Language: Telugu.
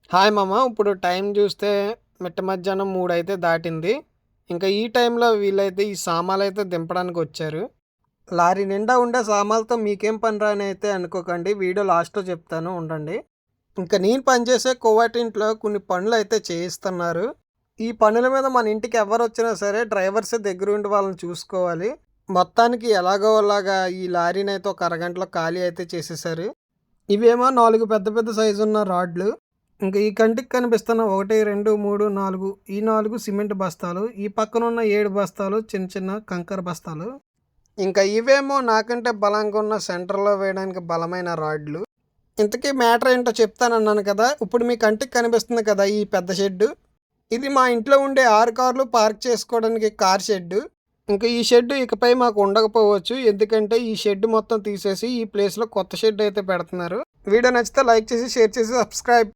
హాయ్ మామ. ఇప్పుడు టైం చూస్తే మిట్ట మధ్యాహ్నం 3 అయితే దాటింది. ఇంకా ఈ టైంలో వీళ్ళైతే ఈ సామాన్లయితే దింపడానికి వచ్చారు. లారీ నిండా ఉండే సామాన్లతో మీకేం పనిరా అని అయితే అనుకోకండి. వీడియో లాస్ట్‌లో చెప్తాను ఉండండి. ఇంకా నేను పనిచేసే కోవాటింట్లో కొన్ని పనులైతే చేయిస్తున్నారు. ఈ పనుల మీద మన ఇంటికి ఎవరొచ్చినా సరే డ్రైవర్సే దగ్గరుండి వాళ్ళని చూసుకోవాలి. మొత్తానికి ఎలాగోలాగా ఈ లారీనైతే ఒక అరగంటలో ఖాళీ అయితే చేసేశారు. ఇవేమో 4 పెద్ద పెద్ద సైజున్న రాడ్లు. ఇంక ఈ కంటికి కనిపిస్తున్న 1, 2, 3, 4 ఈ 4 సిమెంట్ బస్తాలు. ఈ పక్కనున్న 7 బస్తాలు చిన్న చిన్న కంకర బస్తాలు. ఇంకా ఇవేమో నాకంటే బలంగా ఉన్న సెంటర్‌లో వేయడానికి బలమైన రాడ్లు. ఇంతకీ మ్యాటర్ ఏంటో చెప్తానన్నాను కదా! ఇప్పుడు మీ కంటికి కనిపిస్తుంది కదా ఈ పెద్ద షెడ్డు. ఇది మా ఇంట్లో ఉండే 6 కార్లు పార్క్ చేసుకోవడానికి కార్ షెడ్డు. ఇంక ఈ షెడ్డు ఇకపై మాకు ఉండకపోవచ్చు. ఎందుకంటే ఈ షెడ్ మొత్తం తీసేసి ఈ ప్లేస్‌లో కొత్త షెడ్ అయితే పెడుతున్నారు. వీడియో నచ్చితే లైక్ చేసి, షేర్ చేసి, సబ్స్క్రైబ్.